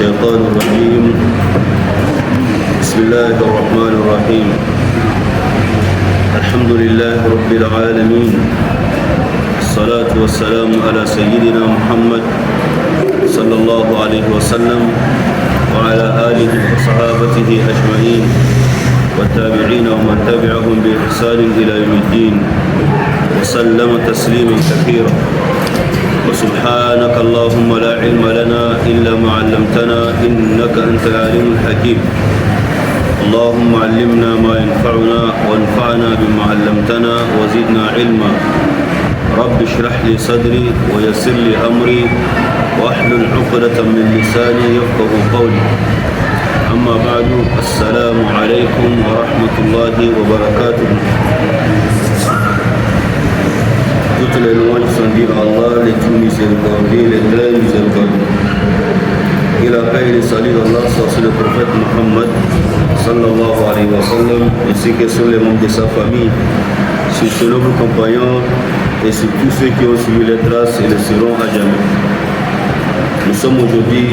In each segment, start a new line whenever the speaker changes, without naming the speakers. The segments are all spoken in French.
الشيطان الرجيم. بسم الله الرحمن الرحيم. الحمد لله رب العالمين، الصلاة والسلام على سيدنا محمد صلى الله عليه وسلم وعلى آله وصحابته أجمعين والتابعين ومن تبعهم بإحسان إلى يوم الدين وسلم تسليما كثيرا. وسبحانك اللهم لا علم لنا إلا ما علمتنا إنك أنت العليم الحكيم. اللهم علمنا ما ينفعنا وانفعنا بما علمتنا وزدنا علما. رب اشرح لي صدري ويسر لي أمري واحلل عقدة من لساني يفقه قولي. أما بعد، السلام عليكم ورحمة الله وبركاته. Toutes les louanges sont dues à Allah, les tout miséricordieux, les très miséricordieux. Et la paix et le salut d'Allah sont sur le prophète Muhammad sallallahu alayhi wa sallam, ainsi que sur les membres de sa famille, sur ses nobles compagnons et sur tous ceux qui ont suivi les traces et le seront à jamais. Nous sommes aujourd'hui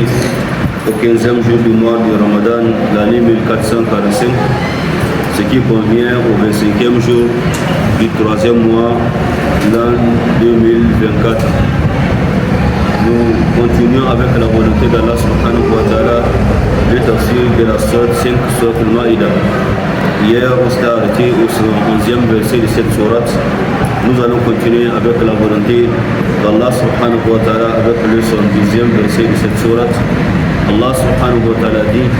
au 15e jour du mois de Ramadan, l'année 1445, ce qui convient au 25e jour du 3e mois, l'an 2024. Nous continuons avec la volonté d'Allah subhanahu wa ta'ala le tafsir de la sourate 5, sourate al-Ma'idah. Hier, on s'est arrêté au 11e verset de cette sourate. Nous allons continuer avec la volonté d'Allah subhanahu wa ta'ala avec le 70e verset de cette sourate. Allah subhanahu wa ta'ala dit: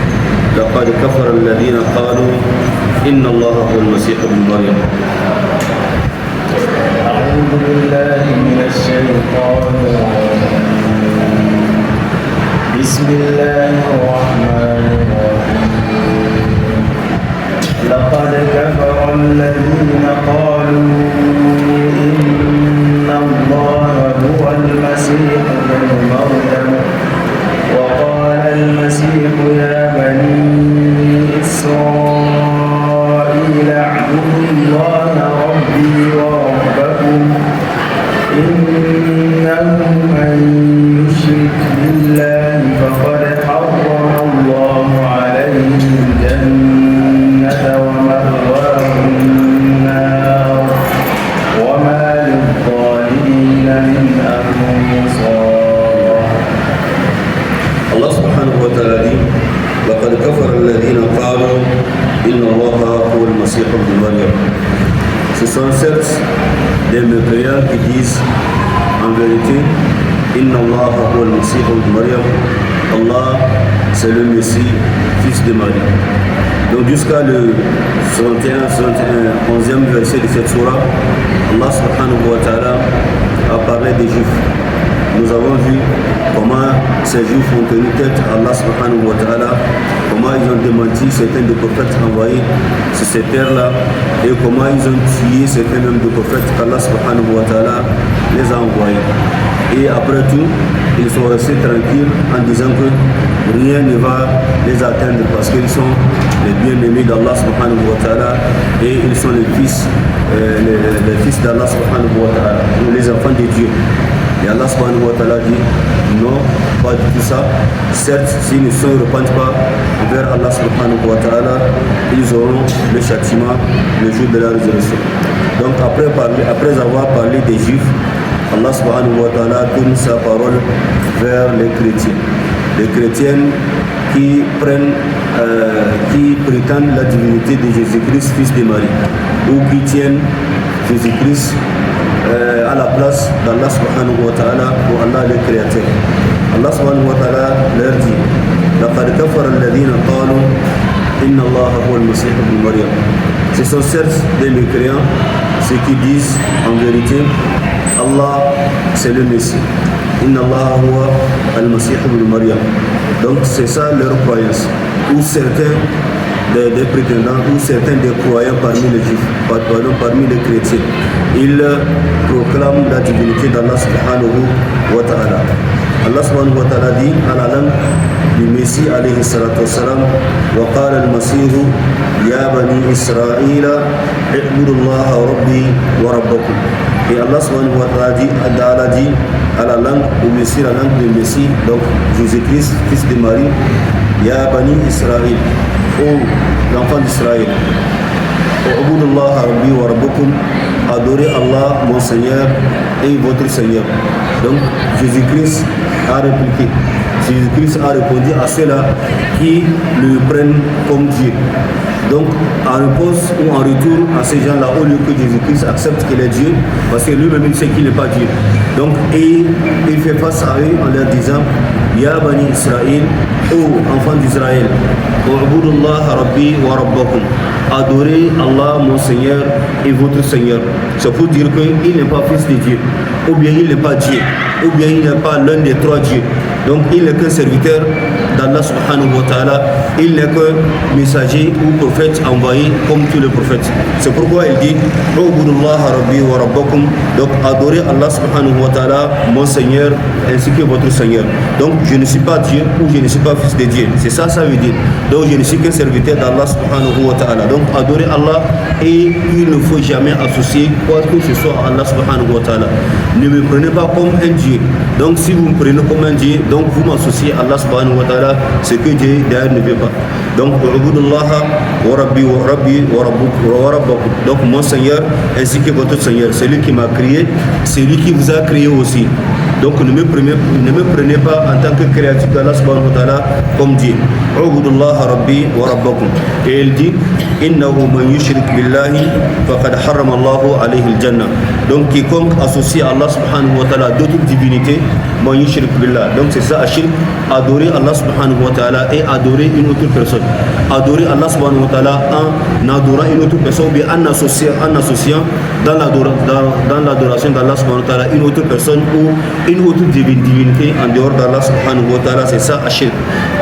لقد كفر الذين قالوا إن الله هو المسيح ابن مريم.
أعوذ بالله من الشيطان الرجيم. بسم الله الرحمن الرحيم. لقد كفر الذين قالوا إن الله هو المسيح ابن مريم وقال المسيح يا بني إسرائيل اعبدوا الله ربي وربكم إنه من يشرك بالله فقد حرم الله عليه الجنة ومأواه النار وما للظالمين من أنصار.
Allah subhanahu wa ta'ala dit: لقد كفر الذين قالوا إن الله هو المسيح ابن مريم. Ce sont certes des mécréants qui disent en vérité Inna Allah huwa al-Masih ibn Maryam. Allah c'est le Messie, fils de Marie. Donc jusqu'à le 11e verset de cette surah, Allah subhanahu wa ta'ala a parlé des Juifs. Nous avons vu comment ces Juifs ont tenu tête à Allah subhanahu wa ta'ala, comment ils ont démenti certains des prophètes envoyés sur cette terre-là et comment ils ont tué certains même des prophètes qu'Allah subhanahu wa ta'ala les a envoyés. Et après tout, ils sont restés tranquilles en disant que rien ne va les atteindre parce qu'ils sont les bien-aimés d'Allah subhanahu wa ta'ala et ils sont les fils d'Allah subhanahu wa ta'ala, les enfants de Dieu. Et Allah subhanahu wa ta'ala dit non, pas du tout ça. Certes, s'ils ne se repentent pas vers Allah subhanahu wa ta'ala, ils auront le châtiment le jour de la résurrection. Donc après avoir parlé des Juifs, Allah subhanahu wa ta'ala tourne sa parole vers les chrétiens. Les chrétiennes qui prétendent la divinité de Jésus-Christ, fils de Marie, ou qui tiennent Jésus-Christ à la place d'Allah subhanahu wa ta'ala ou Allah le créateur. Allah subhanahu wa ta'ala leur dit: لقد كفر الذين قالوا إن الله هو المسيح ابن مريم. Ce sont certes des mécréants, ceux qui disent en vérité Allah c'est le Messie. Inna Allah huwa al-Masih ibn Maryam. Donc c'est ça leur croyance. Ou certains des prétendants ou certains des croyants parmi les Juifs, parmi les chrétiens, ils proclament la divinité d'Allah subhanahu wa ta'ala. Allah subhanahu wa ta'ala dit à la langue du Messie alayhi salatu wassalam: وقال المسيح يا بني إسرائيل اعبدوا الله ربي وربكم Et Allah subhanahu wa ta'ala dit à la langue du Messie, la langue du Messie, donc Jésus-Christ, fils de Marie, Ya Bani Israël, ô l'enfant d'Israël, Ubudullah Rabbi wa Rabbukum, adorez Allah, mon Seigneur et votre Seigneur. Donc Jésus-Christ a répliqué. Jésus-Christ a répondu à ceux-là qui le prennent comme Dieu. Donc, en réponse ou en retour à ces gens-là, au lieu que Jésus-Christ accepte qu'il est Dieu, parce que lui-même il sait qu'il n'est pas Dieu. Donc, et il fait face à eux en leur disant, Ya Bani Israël, ô enfants d'Israël, Ubudullah Rabbi wa Rabbakum, adorez Allah mon Seigneur et votre Seigneur. C'est pour dire qu'il n'est pas fils de Dieu, ou bien il n'est pas Dieu, ou bien il n'est pas l'un des trois dieux. Donc il n'est qu'un serviteur d'Allah subhanahu wa ta'ala, il n'est qu'un messager ou prophète envoyé comme tous les prophètes. C'est pourquoi il dit Ubudullah Rabbi wa Rabbakum, donc adorez Allah subhanahu wa ta'ala, mon Seigneur ainsi que votre Seigneur. Donc je ne suis pas Dieu ou je ne suis pas fils de Dieu, c'est ça veut dire. Donc je ne suis qu'un serviteur d'Allah subhanahu wa ta'ala. Donc adorez Allah et il ne faut jamais associer quoi que ce soit à Allah subhanahu wa ta'ala. Ne me prenez pas comme un Dieu. Donc si vous me prenez comme un Dieu, donc vous m'associez à Allah subhanahu wa ta'ala, ce que Dieu d'ailleurs ne veut pas. Donc Ubudullah wa Rabbi wa Rabbakum, donc mon Seigneur ainsi que votre Seigneur, celui qui m'a créé, celui qui vous a créé aussi. Donc ne me prenez pas en tant que créature d'Allah subhanahu wa ta'ala comme Dieu. Ubudullah Rabbi wa Rabbakum. Et il dit Innahu man yushrik billahi faqad harrama Allahu alayhi al-jannah. Donc quiconque associe à Allah subhanahu wa ta'ala d'autres divinités, man yushrik billah. Donc c'est ça, ashirk, adorer Allah subhanahu wa ta'ala et adorer une autre personne. Adorer Allah subhanahu wa ta'ala en adorant une autre personne ou bien en associant dans l'adoration d'Allah subhanahu wa ta'ala une autre personne ou une autre divinité en dehors d'Allah subhanahu wa ta'ala, c'est ça ashirk.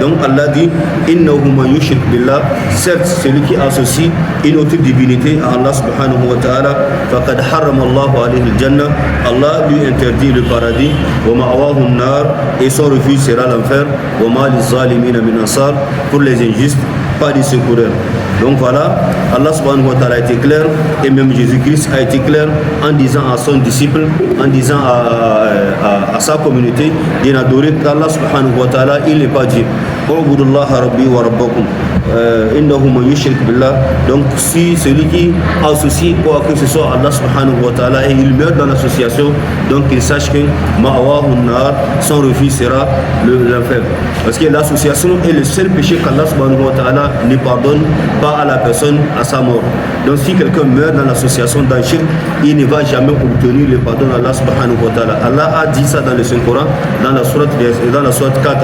Donc Allah dit Innahu man yushrik billah, certes celui qui associe une autre divinité à Allah subhanahu wa ta'ala, faqad harrama Allahu alayhi al-jannah, Allah lui interdit le paradis, wa ma'wahu an-nar, et son refuge sera l'enfer, wa ma liz-zalimina min ansar, pour les injustes pas de secoureurs. Donc voilà, Allah subhanahu wa ta'ala a été clair, et même Jésus-Christ a été clair en disant à son disciple, en disant à sa communauté de n'adorer qu'Allah subhanahu wa ta'ala, il n'est pas Dieu. Ubudullah Rabbi wa Rabbakum. Innahu man yushrik billah. Donc si celui qui associe quoi que ce soit à Allah subhanahu wa ta'ala et il meurt dans l'association, donc il sache que ma'wahu an-nar, son refuge sera l'enfer. Parce que l'association est le seul péché qu'Allah subhanahu wa ta'ala ne pardonne pas à la personne à sa mort. Donc si quelqu'un meurt dans l'association d'un shirk, il ne va jamais obtenir le pardon d'Allah subhanahu wa ta'ala. Allah a dit ça dans le Saint-Coran, dans la sourate 4.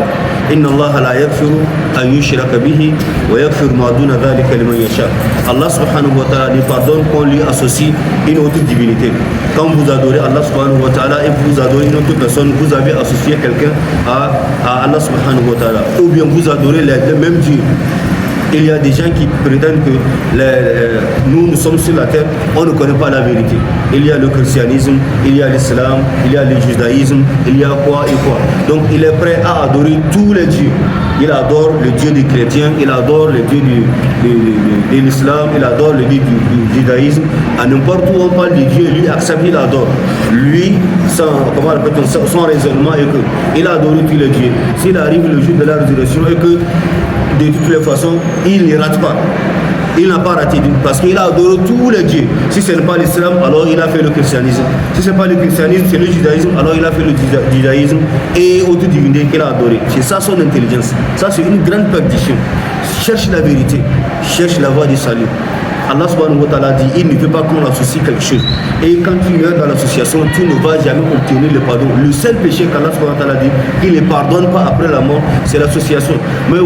Inna Allah la yaghfiru an yushraka bihi wa yaghfiru ma duna dhalika liman yasha. Allah subhanahu wa ta'ala ne pardonne qu'on lui associe une autre divinité. Quand vous adorez Allah subhanahu wa ta'ala et vous adorez une autre personne, vous avez associé quelqu'un à Allah subhanahu wa ta'ala. Ou bien vous adorez le même Dieu. Il y a des gens qui prétendent que nous sommes sur la terre, on ne connaît pas la vérité. Il y a le christianisme, il y a l'islam, il y a le judaïsme, il y a quoi et quoi. Donc il est prêt à adorer tous les dieux. Il adore le Dieu des chrétiens, il adore le Dieu de l'islam, il adore le Dieu du judaïsme. À n'importe où on parle de Dieu, lui accepte, il adore. Lui, son raisonnement est que il adore tous les dieux. S'il arrive le jour de la résurrection et que de toutes les façons, il ne rate pas. Il n'a pas raté parce qu'il a adoré tous les dieux. Si ce n'est pas l'islam, alors il a fait le christianisme. Si ce n'est pas le christianisme, c'est le judaïsme, alors il a fait le judaïsme et autres divinités qu'il a adoré. C'est ça son intelligence. Ça, c'est une grande perdition. Cherche la vérité, cherche la voie du salut. Allah subhanahu wa ta'ala dit il ne veut pas qu'on associe quelque chose. Et quand tu meurs dans l'association, tu ne vas jamais obtenir le pardon. Le seul péché qu'Allah subhanahu wa ta'ala dit il ne pardonne pas après la mort, c'est l'association. Mais en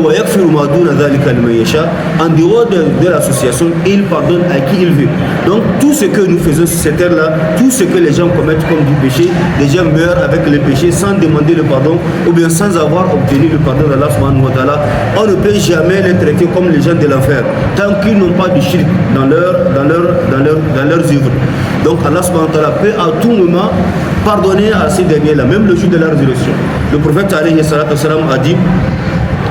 dehors de l'association, il pardonne à qui il veut. Donc tout ce que nous faisons sur cette terre-là, tout ce que les gens commettent comme du péché, les gens meurent avec le péché sans demander le pardon ou bien sans avoir obtenu le pardon d'Allah subhanahu wa ta'ala. On ne peut jamais les traiter comme les gens de l'enfer tant qu'ils n'ont pas de shirk dans leurs œuvres. Donc Allah subhanahu wa ta'ala peut à tout moment pardonner à ces derniers-là, même le jour de la résurrection. Le prophète alayhi salatu wassalam a dit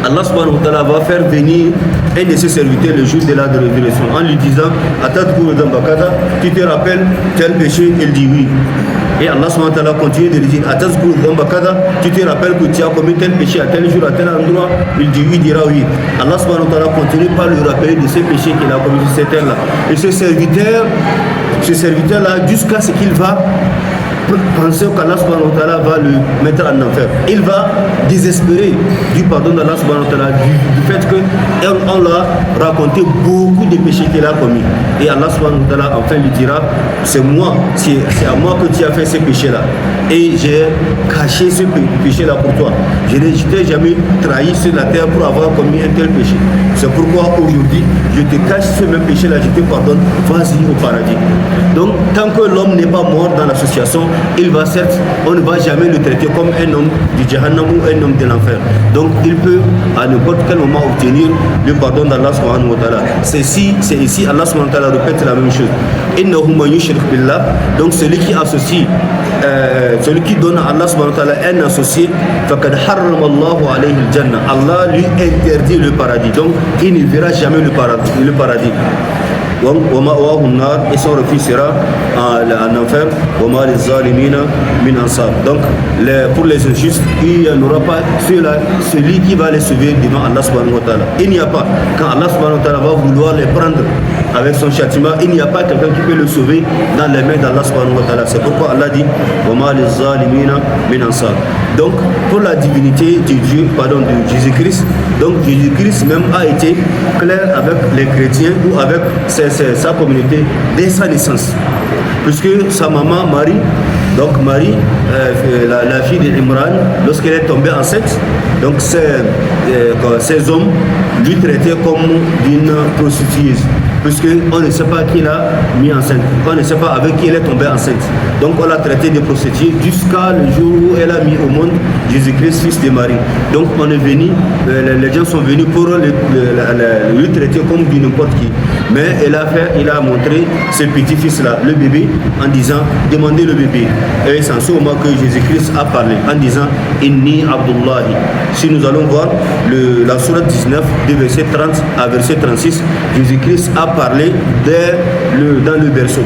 Allah subhanahu wa ta'ala va faire venir un de ses serviteurs le jour de la résurrection en lui disant tu te rappelles tel péché? Il dit oui. Et Allah subhanahu wa ta'ala continue de lui dire tu te rappelles que tu as commis tel péché à tel jour, à tel endroit? Il dit oui, il dira oui. Allah subhanahu wa ta'ala continue par lui rappeler de ces péchés qu'il a commis sur cette terre-là. Et ce serviteur-là, jusqu'à ce qu'il va penser qu'Allah subhanahu wa ta'ala va le mettre en enfer. Il va désespérer du pardon d'Allah subhanahu wa ta'ala, du fait qu'on l'a raconté beaucoup de péchés qu'il a commis. Et Allah subhanahu wa ta'ala enfin lui dira, c'est à moi que tu as fait ces péchés-là. Et j'ai caché ce péché-là pour toi. Je ne t'ai jamais trahi sur la terre pour avoir commis un tel péché. C'est pourquoi aujourd'hui, je te cache ce même péché-là, je te pardonne, vas-y au paradis. Donc, tant que l'homme n'est pas mort dans l'association, il va certes, on ne va jamais le traiter comme un homme du Jahannam ou un homme de l'enfer. Donc il peut à n'importe quel moment obtenir le pardon d'Allah subhanahu wa ta'ala. C'est ici Allah subhanahu wa ta'ala répète la même chose. Innahu man yushrik billah. Donc celui qui associe, celui qui donne à Allah subhanahu wa ta'ala un associé, faqad harrama Allahu alayhi al-jannah. Allah lui interdit le paradis. Donc il ne verra jamais le paradis. Et son refus sera en enfer. Donc pour les injustes, il n'y aura pas celui qui va les sauver devant Allah subhanahu wa ta'ala. Il n'y a pas, quand Allah subhanahu wa ta'ala va vouloir les prendre avec son châtiment, il n'y a pas quelqu'un qui peut le sauver dans les mains d'Allah subhanahu wa ta'ala. C'est pourquoi Allah dit donc pour la divinité de Dieu, de Jésus-Christ, donc Jésus-Christ même a été clair avec les chrétiens ou avec sa communauté dès sa naissance, puisque sa maman Marie, donc Marie, la fille d'Imran, lorsqu'elle est tombée enceinte, donc ces hommes lui traitaient comme d'une prostituée, puisqu'on ne sait pas qui l'a mis enceinte, on ne sait pas avec qui elle est tombée enceinte. Donc on l'a traité de prostituée jusqu'à le jour où elle a mis au monde Jésus-Christ, fils de Marie. Donc on est venu, les gens sont venus pour le traiter comme du n'importe qui. Mais il a montré ce petit-fils-là, le bébé, en disant, demandez le bébé. Et c'est en ce moment que Jésus-Christ a parlé, en disant, Inni Abdullahi. Si nous allons voir la sourate 19, de verset 30 à verset 36, Jésus-Christ a parlé dans le berceau.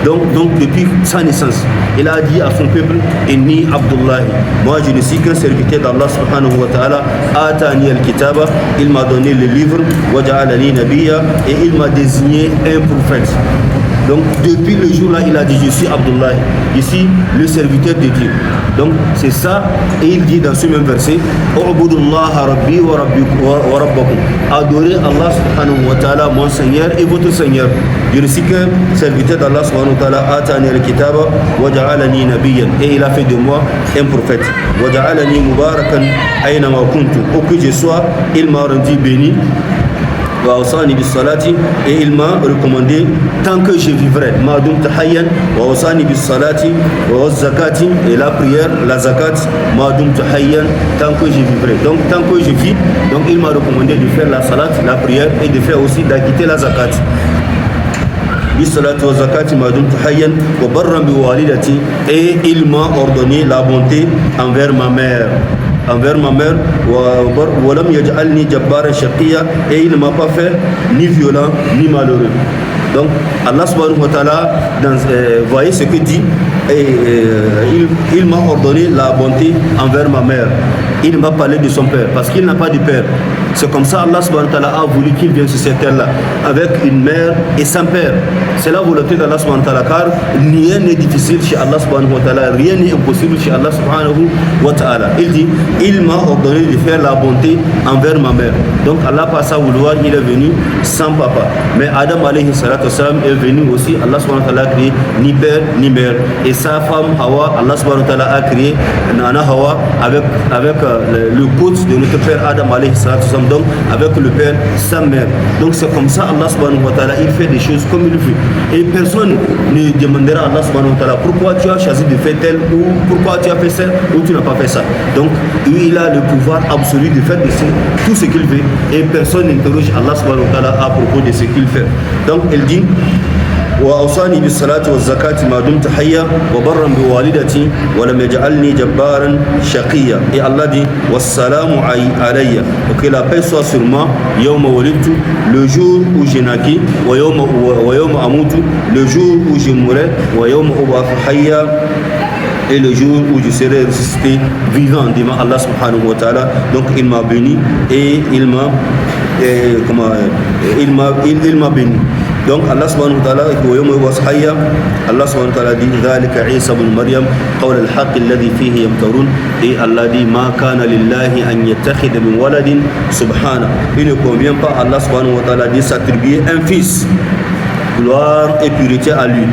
Donc depuis sa naissance, il a dit à son peuple, Inni Abdullahi. Moi je ne suis qu'un serviteur d'Allah subhanahu wa ta'ala. Atani al-kitaba, il m'a donné le livre, wa ja'alani nabiyya, et il m'a désigné un prophète. Donc depuis le jour là, il a dit, je suis Abdullahi, je suis le serviteur de Dieu. Donc c'est ça, et il dit dans ce même verset, U'budullaha rabbi wa rabbakum. Adorez Allah subhanahu wa ta'ala, mon Seigneur et votre Seigneur. Je ne suis qu'un serviteur d'Allah subhanahu wa ta'ala. Atani al-kitaba wa ja'alani nabiyyan, et il a fait de moi un prophète. Wa ja'alani mubarakan ayna ma kuntu. Où que je sois, il m'a rendu béni. Et il m'a recommandé tant que je vivrai, et la prière, la zakat, tant que je vivrai. Donc tant que je vis, donc il m'a recommandé de faire la salat, la prière, et de faire aussi d'acquitter la zakat. Et il m'a ordonné la bonté envers ma mère. Et il ne m'a pas fait ni violent ni malheureux. Donc Allah subhanahu wa ta'ala, voyez ce que dit, il m'a ordonné la bonté envers ma mère. Il m'a parlé de son père parce qu'il n'a pas de père. C'est comme ça Allah subhanahu wa ta'ala a voulu qu'il vienne sur cette terre-là avec une mère et sans père. C'est la volonté d'Allah subhanahu wa ta'ala, car rien n'est difficile chez Allah subhanahu wa ta'ala, rien n'est impossible chez Allah subhanahu wa ta'ala. Il dit, il m'a ordonné de faire la bonté envers ma mère. Donc Allah par sa vouloir, il est venu sans papa. Mais Adam alayhi salatu wassalam est venu aussi, Allah subhanahu wa ta'ala a créé ni père ni mère. Et sa femme Hawa, Allah subhanahu wa ta'ala a créé Nana Hawa avec le côte de notre père Adam alayhi salatu wassalam, donc avec le père sa mère. Donc c'est comme ça Allah subhanahu wa ta'ala, il fait des choses comme il veut. Et personne ne demandera à Allah subhanahu wa ta'ala pourquoi tu as choisi de faire tel ou pourquoi tu as fait ça ou tu n'as pas fait ça. Donc lui, il a le pouvoir absolu de faire tout ce qu'il veut, et personne n'interroge Allah subhanahu wa ta'ala à propos de ce qu'il fait. Donc il dit وأوصاني بالصلاة والزكاة ما دمت حيا وبرا بوالدتي ولم يجعلني جبارا شقيا. Et Allah dit wassalamu alayya, que la paix soit sur moi yawma wulidtu, le jour où j'ai naquis, wa yawma amutu, le jour où je mourrai, wa yawma ub'athu hayya, et le jour où je serai ressuscité vivant devant Allah subhanahu wa ta'ala. Donc il m'a béni et il m'a béni. Donc Allah subhanahu wa ta'ala Allah subhanahu wa ta'ala dit ذلك عيسى بن مريم قول الحق الذي فيه يمترون. Et Allah dit ما كان لله أن يتخذ من ولد سبحانه. Il ne convient pas à Allah subhanahu wa ta'ala de s'attribuer un fils. Gloire et pureté à lui.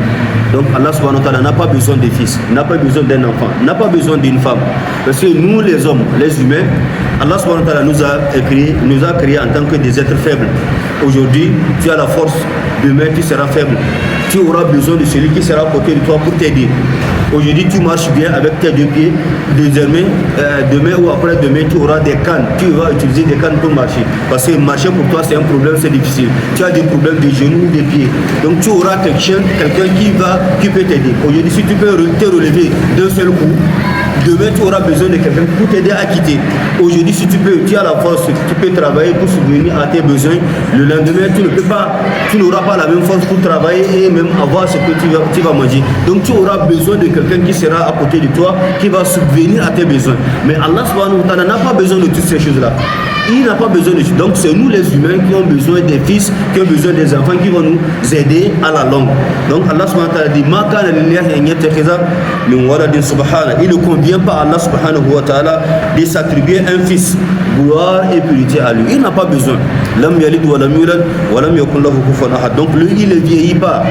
Donc Allah subhanahu wa ta'ala n'a pas besoin de fils, n'a pas besoin d'un enfant, n'a pas besoin d'une femme. Parce que nous les hommes, les humains, Allah subhanahu wa ta'ala nous a créés en tant que des êtres faibles. Aujourd'hui, tu as la force, demain tu seras faible. Tu auras besoin de celui qui sera à côté de toi pour t'aider. Aujourd'hui, tu marches bien avec tes deux pieds. Désormais, demain ou après-demain, tu auras des cannes. Tu vas utiliser des cannes pour marcher. Parce que marcher pour toi, c'est un problème, c'est difficile. Tu as des problèmes de genoux, des pieds. Donc, tu auras quelqu'un qui peut t'aider. Aujourd'hui, si tu peux te relever d'un seul coup, demain, tu auras besoin de quelqu'un pour t'aider à quitter. Aujourd'hui, si tu as la force, tu peux travailler pour subvenir à tes besoins. Le lendemain, tu n'auras pas la même force pour travailler et même avoir ce que tu vas manger. Donc, tu auras besoin de quelqu'un qui sera à côté de toi, qui va subvenir à tes besoins. Mais Allah subhanahu wa ta'ala n'a pas besoin de toutes ces choses-là. Il n'a pas besoin de ça. Donc c'est nous les humains qui ont besoin des fils, qui ont besoin des enfants qui vont nous aider à la longue. Donc Allah subhanahu wa ta'ala dit Ma kana lillahi an yattakhidha min waladin subhanahu. Il ne convient pas à Allah subhanahu wa ta'ala de s'attribuer un fils. Gloire et purité à lui. Il n'a pas besoin. Lam yalid wa lam yulad wa lam yakun lahu kufuwan ahad. Donc lui il ne vieillit pas.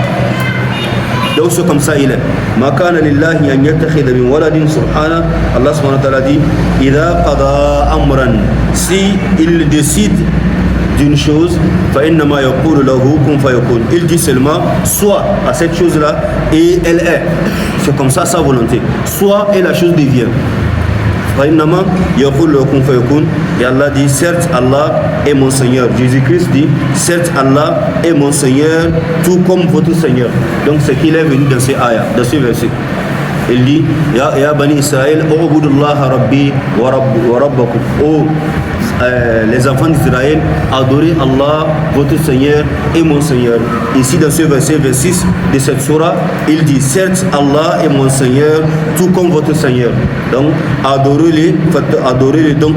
Donc c'est comme ça il est. Ma kana lillahi an yattakhidha min waladin subhanahu. Allah subhanahu wa ta'ala dit idha qada amran, si il décide d'une chose, فإنما يقول له كن فيكون. Il dit seulement soit à cette chose là et elle est. C'est comme ça sa volonté. Soit et la chose devient. فإنما يقول له كن فيكون. Et Allah dit certes Allah est mon Seigneur. Jésus-Christ dit certes Allah est mon Seigneur tout comme votre Seigneur. Donc c'est qu'il est venu dans ces ayats, dans ce verset. Il dit Ya Bani Israël, U'budullaha Rabbi wa Rabbakum. Oh les enfants d'Israël, adorez Allah, votre Seigneur et mon Seigneur. Ici dans ce verset 26 de cette surah, il dit certes Allah est mon Seigneur tout comme votre Seigneur. Donc adorez-les, donc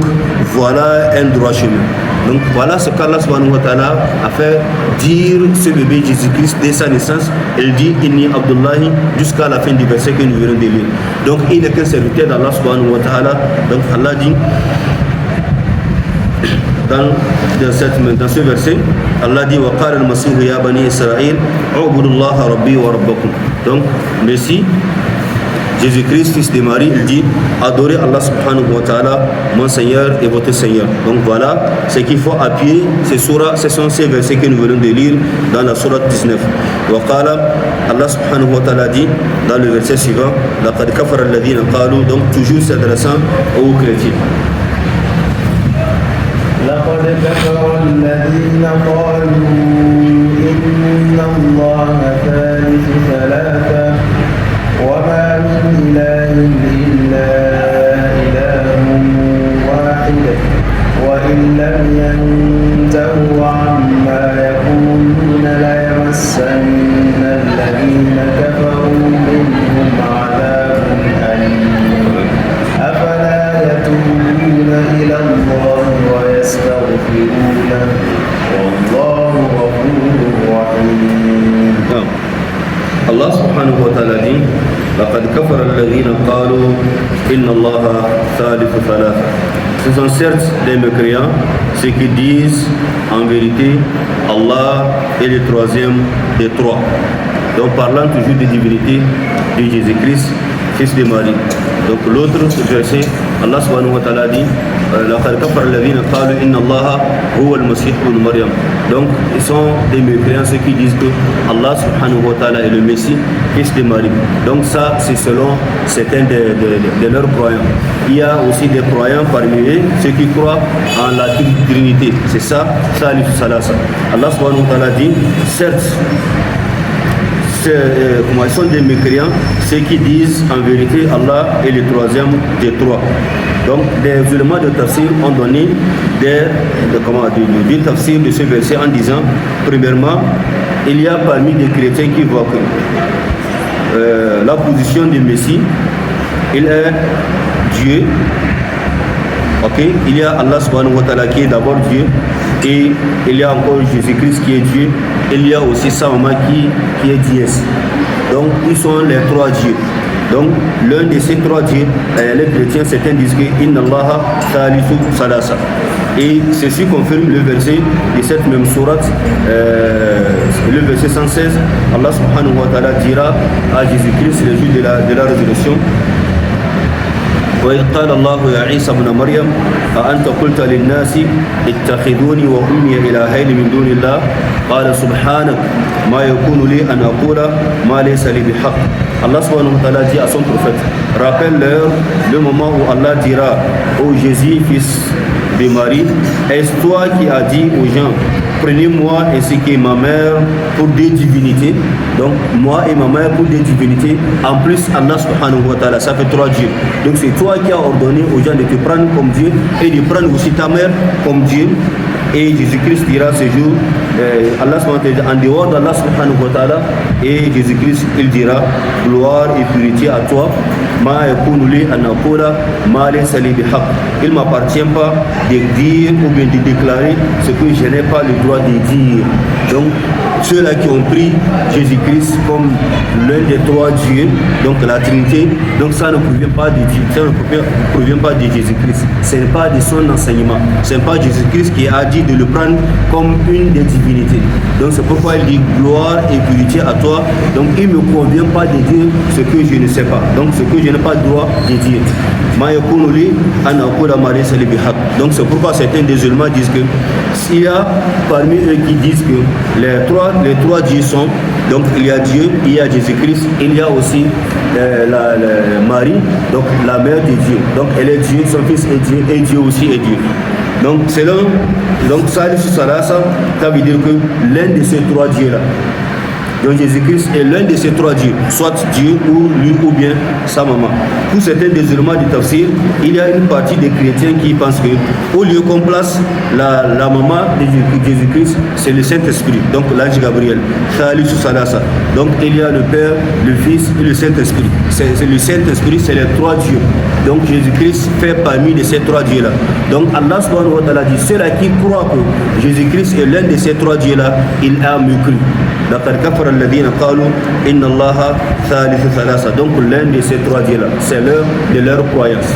voilà un droit chemin. Donc voilà ce qu'Allah subhanahu wa ta'ala a fait dire ce bébé Jésus-Christ dès sa naissance. Il dit Inni Abdullahi jusqu'à la fin du verset que nous venons de lire. Donc il n'est qu'un serviteur d'Allah subhanahu wa ta'ala. Donc Allah dit dans ce verset, Allah dit وَقَالَ الْمَسِيحُ يَا بَنِي إِسْرَائِيلَ اعْبُدُوا اللَّهَ رَبِّي وَرَبَّكُم. Donc Messie, Jésus-Christ, fils de Marie, il dit adorez Allah subhanahu wa ta'ala, mon Seigneur et votre Seigneur. Donc voilà ce qu'il faut appuyer. Ce sont ces versets que nous venons de lire dans la sourate 19. وقال Allah subhanahu wa ta'ala dit dans le verset suivant لَقَدْ كَفَرَ الَّذِينَ قَالُوا. Donc toujours s'adressant aux chrétiens.
لقد كفر الذين قالوا إن الله ثالث ثلاثة وما من إله إلا إله واحد وإن لم ينتهوا عما يقولون ليمسن الذين كفروا منهم عذاب أليم أفلا يتوبون إلى الله ويستغفرونه والله غفور رحيم.
Allah subhanahu wa ta'ala dit لقد كفر الذين قالوا إن الله ثالث ثلاثة. Ce sont certes des mécréants, ceux qui disent en vérité Allah est le troisième des trois. Donc parlant toujours de divinité de Jésus-Christ, fils de Marie. Donc l'autre verset, Allah subhanahu wa ta'ala dit لقد كفر الذين قالوا إن الله هو المسيح ابن مريم. Donc ils sont des mécréants ceux qui disent que Allah subhanahu wa ta'ala est le Messie, fils de Marie. Donc ça c'est selon certains de leurs croyants. Il y a aussi des croyants parmi eux ceux qui croient en la Trinité. C'est ça, Salif Salasa. Allah subhanahu wa ta'ala dit certes ils sont des mécréants, ceux qui disent en vérité Allah est le troisième des trois. Donc des éléments de tafsir ont donné des tafsir de ce verset en disant, premièrement, il y a parmi des chrétiens qui voient que la position du Messie, il est Dieu. Okay. Il y a Allah subhanahu wa ta'ala qui est d'abord Dieu, et il y a encore Jésus-Christ qui est Dieu, il y a aussi sa maman qui est Diès. Donc ils sont les trois dieux. Donc l'un de ces trois dieux, les chrétiens, certains disent que Inna Allah thalithu salasa. Et ceci confirme le verset de cette même sourate, le verset 116. Allah subhanahu wa ta'ala dira à Jésus-Christ le jour de la résurrection, وإذ قال الله يا عيسى ابن مريم أأنت قلت للناس اتخذوني وأمي إلهين من دون الله قال سبحانك ما يكون لي أن أقول ما ليس لي بحق. Allah subhanahu wa ta'ala dit à son prophète, rappelle-leur le moment où Allah dira ô Jésus, fils de Marie, est-ce toi qui as dit aux gens, prenez-moi ainsi que ma mère pour des divinités? Donc moi et ma mère pour des divinités. En plus Allah subhanahu wa ta'ala, ça fait trois dieux. Donc c'est toi qui as ordonné aux gens de te prendre comme Dieu et de prendre aussi ta mère comme Dieu. Et Jésus-Christ dira ce jour, Allah subhanahu wa ta'ala, en dehors d'Allah subhanahu wa ta'ala, et Jésus-Christ il dira, gloire et purité à toi, ma yakunu li an aqula ma laysa li bihaq. Il ne m'appartient pas de dire ou bien de déclarer ce que je n'ai pas le droit de dire. Donc ceux-là qui ont pris Jésus-Christ comme l'un des trois dieux, donc la Trinité, donc ça ne provient pas de Dieu, ça ne provient pas de Jésus-Christ. Ce n'est pas de son enseignement. Ce n'est pas Jésus-Christ qui a dit de le prendre comme une des divinités. Donc c'est pourquoi il dit gloire et purité à toi. Donc il ne me convient pas de dire ce que je ne sais pas. Donc ce que je n'ai pas le droit de dire. Donc c'est pourquoi certains des musulmans disent que s'il y a parmi eux qui disent que les trois dieux sont, donc il y a Dieu, il y a Jésus-Christ, il y a aussi Marie, donc la mère de Dieu. Donc elle est Dieu, son fils est Dieu, et Dieu aussi est Dieu. Donc selon Salisu Salasa, ça veut dire que l'un de ces trois dieux-là, donc Jésus-Christ est l'un de ces trois dieux, soit Dieu ou lui ou bien sa maman. Pour certains des éléments du tafsir, il y a une partie des chrétiens qui pensent que au lieu qu'on place la maman de Jésus-Christ, c'est le Saint-Esprit, donc l'ange Gabriel. Donc il y a le Père, le Fils et le Saint-Esprit. C'est le Saint-Esprit, c'est les trois dieux. Donc Jésus-Christ fait parmi de ces trois dieux-là. Donc Allah subhanahu wa ta'ala dit, ceux-là qui croient que Jésus-Christ est l'un de ces trois dieux-là, il a mécru. Donc l'un de ces trois dieux-là, c'est l'heure de leur croyance.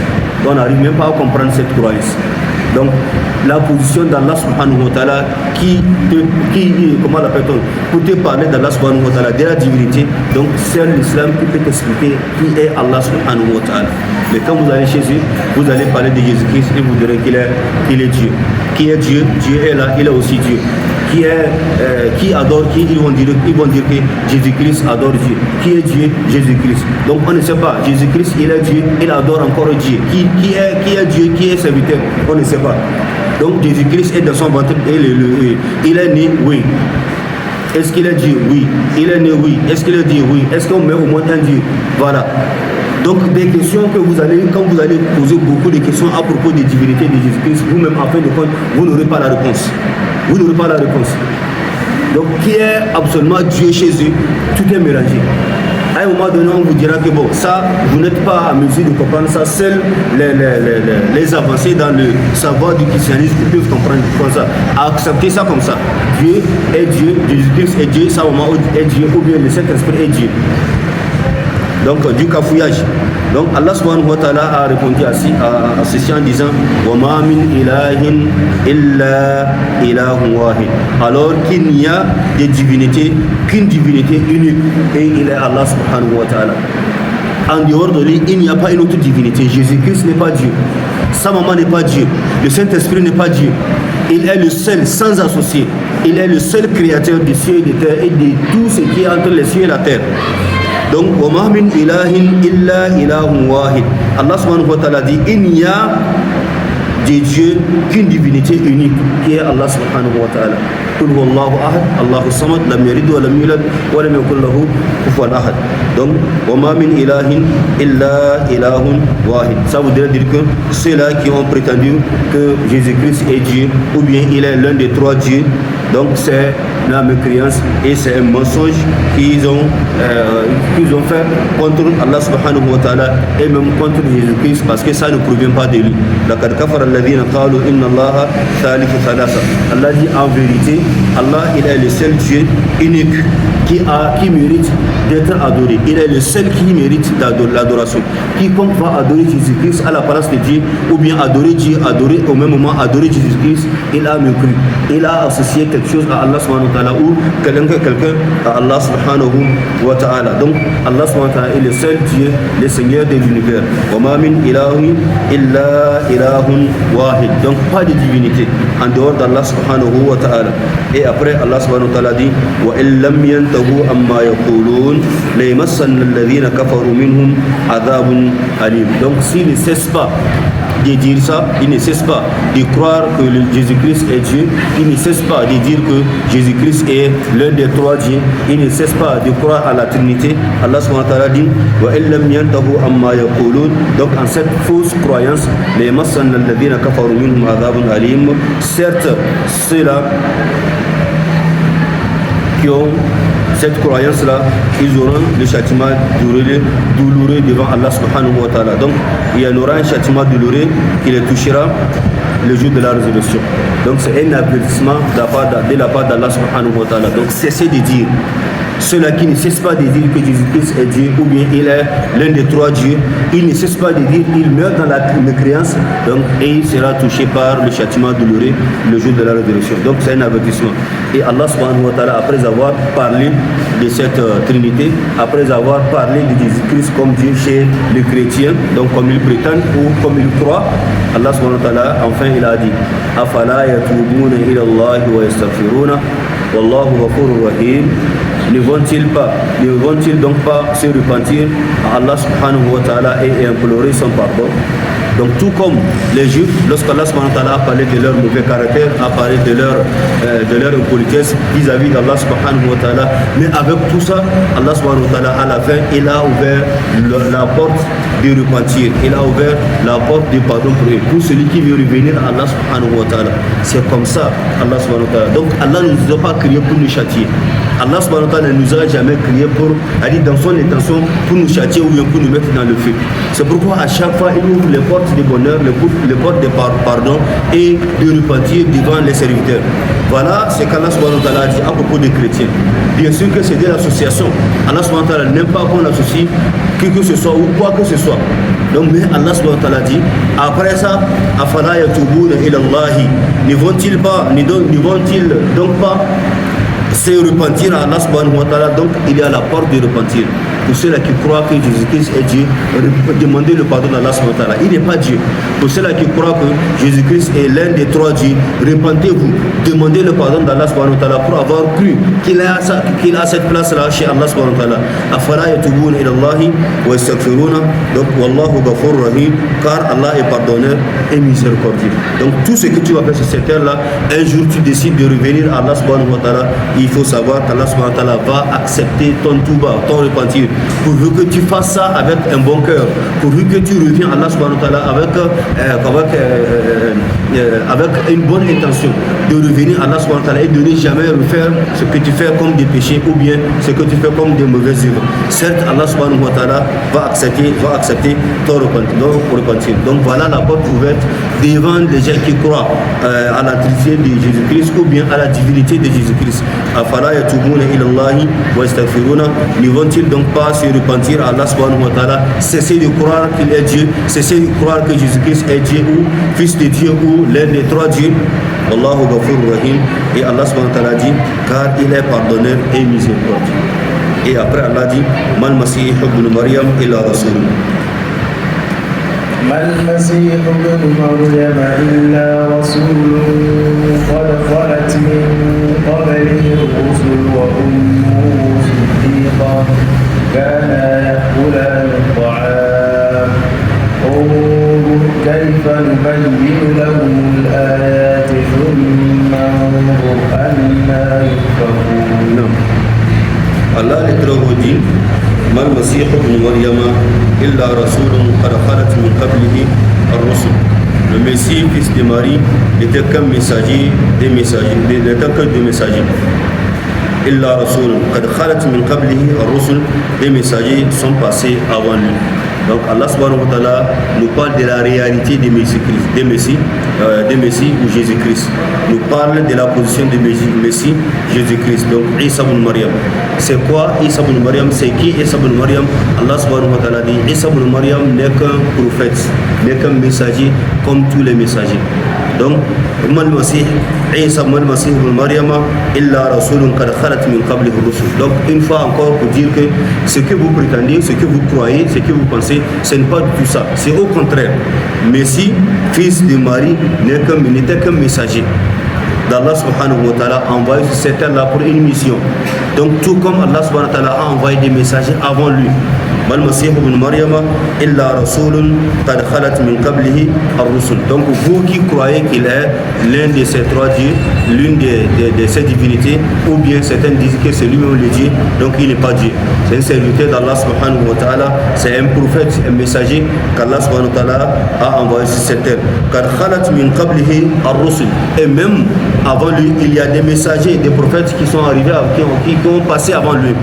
On n'arrive même pas à comprendre cette croyance. Donc la position d'Allah subhanahu wa ta'ala comment l'appelle-t-on, pour te parler d'Allah subhanahu wa ta'ala, de la divinité, donc c'est l'islam qui peut t'expliquer qui est Allah subhanahu wa ta'ala. Mais quand vous allez chez eux, vous allez parler de Jésus-Christ et vous direz qu'il est Dieu. Qui est Dieu? Dieu est là, il est aussi Dieu. Qui adore qui? Ils vont dire que Jésus-Christ adore Dieu. Qui est Dieu? Jésus-Christ. Donc on ne sait pas. Jésus-Christ, il est Dieu, il adore encore Dieu. Qui est Dieu? Qui est serviteur? On ne sait pas. Donc Jésus-Christ est dans son ventre et il est né, oui. Est-ce qu'il est Dieu? Oui. Il est né, oui. Est-ce qu'il est Dieu? Oui. Est-ce qu'on met au moins un Dieu? Voilà. Donc des questions que quand vous allez poser beaucoup de questions à propos des divinités de Jésus-Christ, vous-même en fin de compte, vous n'aurez pas la réponse. Vous n'aurez pas la réponse. Donc qui est absolument Dieu chez eux, tout est mélangé. À un moment donné, on vous dira que bon, ça, vous n'êtes pas à mesure de comprendre ça. Seuls les avancés dans le savoir du christianisme peuvent comprendre comme ça. Accepter ça comme ça. Dieu est Dieu, Jésus-Christ est Dieu, sa maman est Dieu, ou bien le Saint-Esprit est Dieu. Donc du cafouillage. Donc Allah subhanahu wa ta'ala a répondu à ceci en disant wa ma min ilahin illa ilahun wahid. Alors qu'il n'y a de divinité qu'une divinité unique, et il est Allah subhanahu wa ta'ala. En dehors de lui, il n'y a pas une autre divinité. Jésus-Christ n'est pas Dieu, sa maman n'est pas Dieu, le Saint-Esprit n'est pas Dieu. Il est le seul, sans associé. Il est le seul créateur des cieux et de terre et de tout ce qui est entre les cieux et la terre. Donc, وَمَا مِنْ إِلَهٍ إِلَّا إِلَهٌ وَاحِدٌ. Allah subhanahu wa ta'ala dit, il n'y a de Dieu qu'une divinité unique, qui est Allah subhanahu wa ta'ala. قل هو الله أحد الله الصمد لم يلد ولم يولد ولم يكن له كفوا أحد. Donc وما من إله إلا إله واحد. Ça voudrait dire que ceux-là qui ont prétendu que Jésus-Christ est Dieu ou bien il est l'un des trois dieux, donc c'est la mécréance et c'est un mensonge qu'ils ont fait contre Allah subhanahu wa ta'ala et même contre Jésus-Christ, parce que ça ne provient pas de lui. لقد كفر الذين قالوا إن الله ثالث ثلاثة. Allah dit en vérité, Allah il est le seul Dieu unique qui mérite d'être adoré. Il est le seul qui mérite l'adoration. Quiconque va adorer Jésus-Christ à la place de Dieu, ou bien adorer Dieu, adorer au même moment adorer Jésus-Christ, il a mécru. Il a associé quelque chose à Allah subhanahu wa ta'ala ou quelqu'un à Allah subhanahu wa ta'ala. Donc Allah subhanahu wa ta'ala est le seul Dieu, le Seigneur de l'univers. وَمَا مِنْ إِلَهٍ إِلَّا إِلَهٌ وَاحِدٌ. Donc pas de divinité en dehors d'Allah subhanahu wa ta'ala. Et après Allah subhanahu wa ta'ala dit وَإِن لَمْ يَنْتَهُوا أَمَّا يَقُولُونَ لَيَمَسَّنَّ الَّذِينَ كَفَرُوا مِنْهُمْ عَذَابٌ أَلِيمٌ. Donc s'ils ne cessent pas de dire ça, ils ne cessent pas de croire que Jésus-Christ est Dieu, ils ne cessent pas de dire que Jésus-Christ est l'un des trois dieux, ils ne cessent pas de croire à la Trinité. Allah subhanahu wa ta'ala dit وَإِن لَمْ يَنْتَهُوا أَمَّا يَقُولُونَ. Donc en cette fausse croyance, لَيَمَسَّنَّ الَّذِينَ كَفَرُوا مِنْهُمْ عَذَابٌ أَلِيمٌ. Certes, ceux-là qui ont cette croyance-là, ils auront le châtiment douloureux devant Allah subhanahu wa ta'ala. Donc, il y en aura un châtiment douloureux qui les touchera le jour de la résurrection. Donc, c'est un avertissement de la part d'Allah subhanahu wa ta'ala. Donc, cessez de dire. Ceux-là qui ne cessent pas de dire que Jésus-Christ est Dieu ou bien il est l'un des trois dieux, ils ne cessent pas de dire, il meurt dans la mécréance, donc, et il sera touché par le châtiment douloureux le jour de la résurrection. Donc c'est un avertissement. Et Allah subhanahu wa ta'ala, après avoir parlé de cette Trinité, après avoir parlé de Jésus-Christ comme Dieu chez les chrétiens, donc comme ils prétendent ou comme ils croient, Allah subhanahu wa ta'ala, enfin il a dit أَفَلَا يَتُوبُونَ إِلَى اللَّهِ وَيَسْتَغْفِرُونَ وَاللَّهُ غَفُورٌ رَحِيمٌ. Ne vont-ils donc pas se repentir à Allah subhanahu wa ta'ala et implorer son pardon? Donc tout comme les Juifs, lorsqu'Allah subhanahu wa ta'ala a parlé de leur mauvais caractère, a parlé de leur impolitesse vis-à-vis d'Allah subhanahu wa ta'ala, mais avec tout ça, Allah subhanahu wa ta'ala à la fin, il a ouvert la porte de repentir, il a ouvert la porte du pardon pour eux, pour celui qui veut revenir à Allah subhanahu wa ta'ala. C'est comme ça, Allah subhanahu wa ta'ala. Donc Allah ne nous a pas créé pour nous châtier. Allah subhanahu wa ta'ala ne nous a jamais créé dans son intention pour nous châtier ou bien pour nous mettre dans le feu. C'est pourquoi à chaque fois il ouvre les portes de bonheur, les portes de pardon et de repentir devant les serviteurs. Voilà ce qu'Allah subhanahu wa ta'ala a dit à propos des chrétiens. Bien sûr que c'est de l'association. Allah subhanahu wa ta'ala n'aime pas qu'on associe qui que ce soit ou quoi que ce soit. Donc mais Allah subhanahu wa ta'ala dit après ça afala yatubuna ila Allah, ne vont-ils donc pas se repentir à Allah subhanahu wa ta'ala? Donc il y a la porte de repentir. Pour ceux-là qui croient que Jésus-Christ est Dieu, demandez le pardon d'Allah subhanahu wa ta'ala. Il n'est pas Dieu. Pour ceux-là qui croient que Jésus-Christ est l'un des trois dieux, repentez-vous, demandez le pardon d'Allah subhanahu wa ta'ala pour avoir cru qu'il a cette place-là chez Allah subhanahu wa ta'ala. Afala yatubuna ila Allah wa yastaghfiruna. Donc wallahu ghafurur rahim, car Allah est pardonneur et miséricordieux. Donc tout ce que tu vas faire sur cette terre-là, un jour tu décides de revenir à Allah subhanahu wa ta'ala, il faut savoir qu'Allah subhanahu wa ta'ala va accepter ton touba, ton repentir, pourvu que tu fasses ça avec un bon cœur, pourvu que tu reviens à Allah subhanahu wa ta'ala avec une bonne intention de revenir à Allah subhanahu wa ta'ala et de ne jamais refaire ce que tu fais comme des péchés ou bien ce que tu fais comme des mauvaises œuvres. Certes, Allah subhanahu wa ta'ala va accepter ton repentir. Donc voilà la porte ouverte devant les gens qui croient à la Trinité de Jésus-Christ ou bien à la divinité de Jésus-Christ. Afala yatubuna ila Allah wa yastaghfiruna. Ne vont-ils donc pas se repentir à Allah subhanahu wa ta'ala, cesser de croire qu'il est Dieu, cesser de croire que Jésus-Christ est Dieu ou fils de Dieu ou l'un des trois dieux? Wallahu ghafurur rahim. Et Allah subhanahu wa ta'ala dit car il est pardonneur et miséricordieux. Et après Allah dit mal masih ibn Maryam illa rasul.
ما المسيح ابن مريم إلا رسول قد خلت من قبله الرسل وأمه صديقة كانا يأكلان الطعام انظر كيف نبين لهم الآيات ثم انظر أنا
Allah les dit ما المسيح ابن مريم إلا رسول قد خلت من قبله الرسل. Le Messie, fils de Marie, n'était qu'un messager des messagers, n'était que des messagers. إلا رسول قد خلت من قبله الرسل. Des messagers sont passés avant lui. Donc Allah subhanahu wa ta'ala nous parle de la réalité des Messie ou Jésus-Christ. Nous parle de la position de Messie, Jésus-Christ. Donc Isa ibn Maryam. C'est quoi Isa ibn Maryam? C'est qui Isa ibn Maryam? Allah subhanahu wa ta'ala dit Isa ibn Maryam n'est qu'un prophète, n'est qu'un messager comme tous les messagers. Donc Isa ibn Maryam illa rasulun qad khalat min qablihi ar-rusul. Donc une fois encore pour dire que ce que vous prétendez, ce que vous croyez, ce que vous pensez, ce n'est pas du tout ça. C'est au contraire. Messie, fils de Marie, n'était qu'un messager d'Allah subhanahu wa ta'ala, envoyé sur cette terre là pour une mission. Donc tout comme Allah subhanahu wa ta'ala a envoyé des messagers avant lui. mal Masih ibn Maryam illa rasulun qad khalat min qablihi ar-rusul. Donc vous qui croyez qu'il est l'un de ces trois dieux, l'une de ces divinités, ou bien certains disent que c'est lui-même le Dieu, donc il n'est pas Dieu. C'est un serviteur d'Allah subhanahu wa ta'ala, c'est un prophète, un messager qu'Allah subhanahu wa ta'ala a envoyé sur cette terre. Qad khalat min qablihi ar-rusul. Et même avant lui, il y a des messagers, des prophètes qui sont arrivés, qui ont passé avant lui.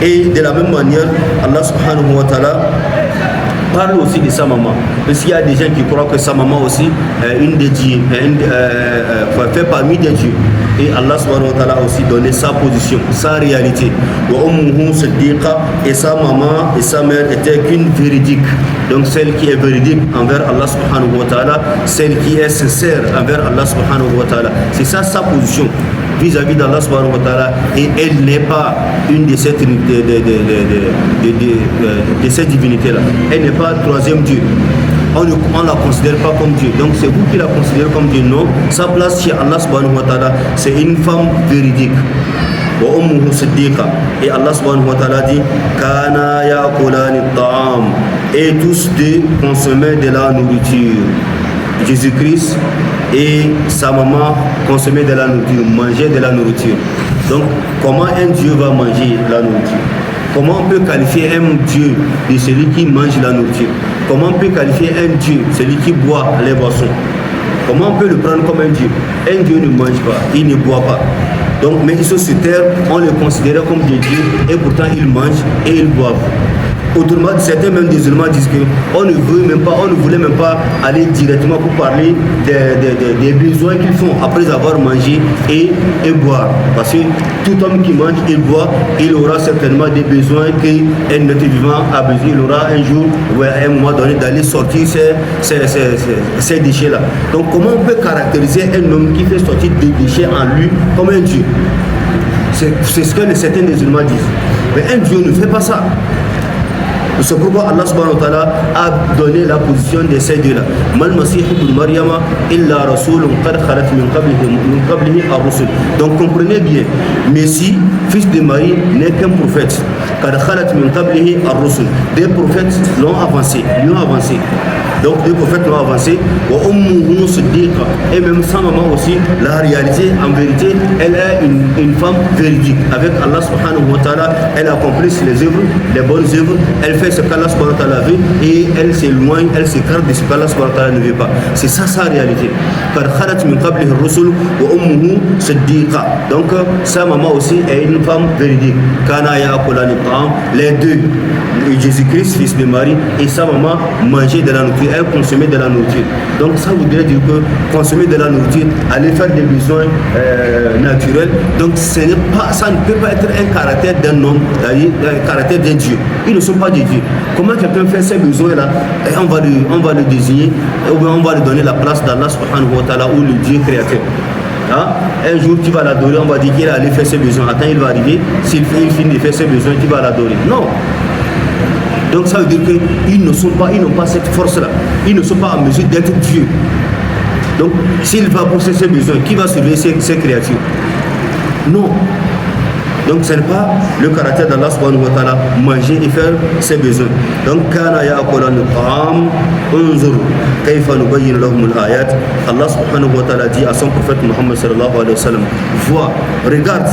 Et de la même manière, Allah subhanahu wa ta'ala parle aussi de sa maman. Parce qu'il y a des gens qui croient que sa maman aussi est une des dieux, fait parmi des dieux. Et Allah subhanahu wa ta'ala a aussi donné sa position, sa réalité. Et sa maman et sa mère étaient qu'une véridique. Donc celle qui est véridique envers Allah subhanahu wa ta'ala, celle qui est sincère envers Allah subhanahu wa ta'ala. C'est ça sa position vis-à-vis d'Allah subhanahu wa ta'ala, et elle n'est pas une de ces divinités-là. Elle n'est pas troisième Dieu. On ne la considère pas comme Dieu. Donc c'est vous qui la considérez comme Dieu. Non, sa place chez Allah subhanahu wa ta'ala, c'est une femme véridique. Et Allah subhanahu wa ta'ala dit Kana ya'kulani ta'am. Et tous deux consommaient de la nourriture. Jésus-Christ et sa maman consommaient de la nourriture, mangeaient de la nourriture. Donc comment un Dieu va manger la nourriture? Comment on peut qualifier un Dieu de celui qui mange la nourriture? Comment on peut qualifier un Dieu, celui qui boit les boissons? Comment on peut le prendre comme un Dieu? Un Dieu ne mange pas, il ne boit pas. Donc, mais ils sont sur terre, on les considère comme des dieux, et pourtant ils mangent et ils boivent. Autrement, certains même des musulmans disent qu'on ne voulait même pas aller directement pour parler des besoins qu'ils font après avoir mangé et boire. Parce que tout homme qui mange et boit, il aura certainement des besoins qu'un être vivant a besoin. Il aura un jour ou à un moment donné d'aller sortir ces déchets-là. Donc comment on peut caractériser un homme qui fait sortir des déchets en lui comme un Dieu? C'est ce que certains des musulmans disent. Mais un Dieu ne fait pas ça. C'est pourquoi Allah subhanahu wa ta'ala a donné la position de ces deux-là. Mal Masih ibn Maryam illa rasulun qad khalat min qablihi ar-rusul. Donc comprenez bien, Messie, fils de Marie, n'est qu'un prophète. Qad khalat min qablihi ar-rusul. Des prophètes l'ont avancé, lui ont avancé. Donc les prophètes l'ont avancé. Et même sa maman aussi, la réalité, en vérité, elle est une femme véridique. Avec Allah subhanahu wa ta'ala, elle accomplit les œuvres, les bonnes œuvres, elle fait ce qu'Allah subhanahu wa ta'ala veut et elle s'éloigne, elle s'écarte de ce qu'Allah subhanahu wa ta'ala ne veut pas. C'est ça sa réalité. Donc sa maman aussi est une femme véridique. Les deux, Jésus-Christ, fils de Marie, et sa maman mangeaient de la nourriture, elle consommait de la nourriture. Donc ça voudrait dire que consommer de la nourriture, aller faire des besoins naturels, donc ça ne peut pas être un caractère d'un homme, un caractère d'un Dieu. Ils ne sont pas des dieux. Comment quelqu'un fait ces besoins-là, et on va le désigner, ou bien on va lui donner la place d'Allah subhanahu wa ta'ala ou le Dieu créateur. Hein? Un jour tu vas l'adorer, on va dire qu'il allait faire ses besoins. Attends, il va arriver, s'il finit de faire ses besoins, tu vas l'adorer. Non. Donc ça veut dire qu'ils n'ont pas cette force-là. Ils ne sont pas en mesure d'être Dieu. Donc s'il va pousser ses besoins, qui va surveiller ses créatures? Non. Donc ce n'est pas le caractère d'Allah subhanahu wa ta'ala, manger et faire ses besoins. Donc kana ya'kulani ta'am unzur kayfa nubayyin lahum al-ayat. Allah subhanahu wa ta'ala dit à son prophète Muhammad sallallahu alayhi wa sallam, vois, regarde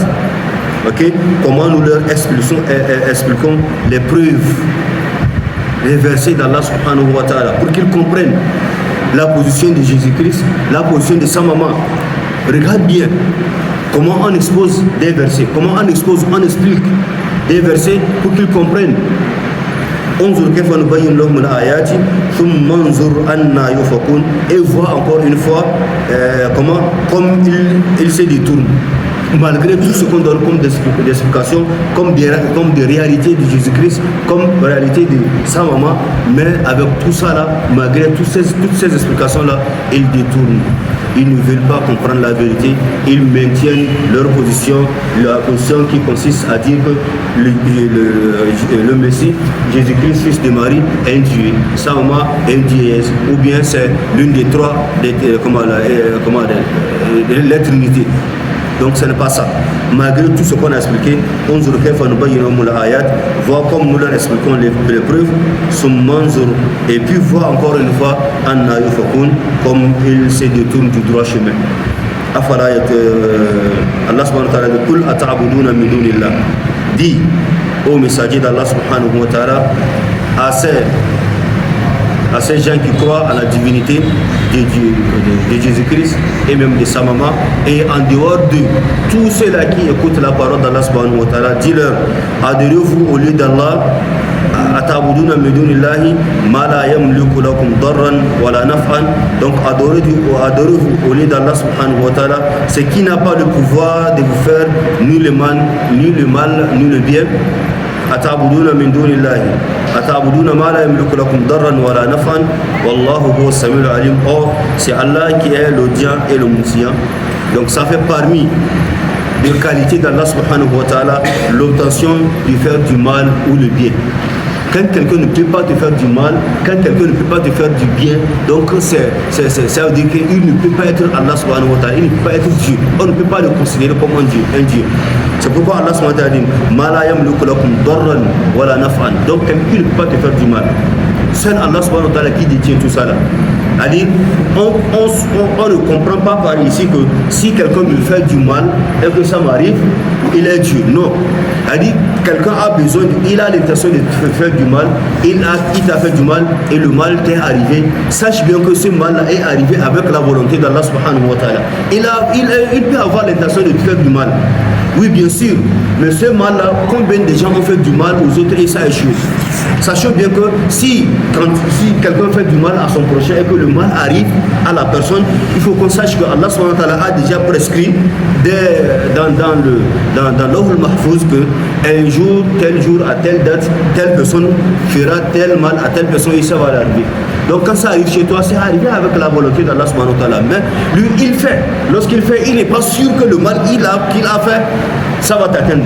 Ok? Comment nous leur expliquons les preuves, les versets d'Allah subhanahu wa ta'ala, pour qu'ils comprennent la position de Jésus-Christ, la position de sa maman. Regarde bien comment on expose des versets, comment on explique des versets pour qu'ils comprennent. Et voit encore une fois comme il se détourne malgré tout ce qu'on donne comme d'explications, comme des réalités de Jésus-Christ, comme réalité de sa maman, mais avec tout ça là, malgré toutes ces explications là, ils détournent. Ils ne veulent pas comprendre la vérité, ils maintiennent leur position, la position qui consiste à dire que le Messie, Jésus-Christ, fils de Marie, est un Dieu, sa maman est une déesse, ou bien c'est l'une des trois, la Trinité. Donc ce n'est pas ça. Malgré tout ce qu'on a expliqué, on se voit comme nous leur expliquons les preuves, et puis voit encore une fois comme il se détourne du droit chemin. Allah subhanahu wa ta'ala dit au messager d'Allah subhanahu wa ta'ala à ces gens qui croient à la divinité de Jésus-Christ et même de sa maman, et en dehors de tous ceux-là qui écoutent la parole d'Allah subhanahu wa ta'ala, dis-leur, adhérez-vous au lieu d'Allah, donc adorez-vous au lieu d'Allah subhanahu wa ta'ala, ce qui n'a pas le pouvoir de vous faire ni le mal ni le bien. أتعبدون من دون الله أتعبدون ما لا يملك لكم ضرا ولا نفعا والله هو السميع العليم. Or c'est Allah qui est l'audient et l'omniscient. Donc ça fait parmi les qualités d'Allah subhanahu wa ta'ala l'obtention de faire du mal ou le bien. Quand quelqu'un ne peut pas te faire du mal, quand quelqu'un ne peut pas te faire du bien, donc ça veut dire qu'il ne peut pas être Allah subhanahu wa ta'ala, il ne peut pas être Dieu. On ne peut pas le considérer comme un Dieu. C'est pourquoi Allah subhanahu wa ta'ala dit Ma la yamliku lakum darran wala naf'an. Donc quelqu'un ne peut pas te faire du mal. Seul Allah subhanahu wa ta'ala qui détient tout ça là. C'est-à-dire, on ne comprend pas par ici que si quelqu'un me fait du mal et que ça m'arrive, il est Dieu. Non. C'est-à-dire, quelqu'un a besoin, il a l'intention de te faire du mal, il t'a fait du mal et le mal t'est arrivé. Sache bien que ce mal est arrivé avec la volonté d'Allah subhanahu wa ta'ala. Il peut avoir l'intention de te faire du mal. Oui, bien sûr, mais ce mal-là, combien de gens ont fait du mal aux autres et ça a échoué. Sachant bien que si quelqu'un fait du mal à son prochain et que le mal arrive à la personne, il faut qu'on sache que Allah subhanahu wa ta'ala a déjà prescrit dans l'Awh al-Mahfouz que un jour, tel jour, à telle date, telle personne fera tel mal à telle personne et ça va l'arriver. Donc quand ça arrive chez toi, c'est arrivé avec la volonté d'Allah subhanahu wa ta'ala. Mais lui, il fait. Lorsqu'il fait, il n'est pas sûr que le mal qu'il a fait, ça va t'atteindre.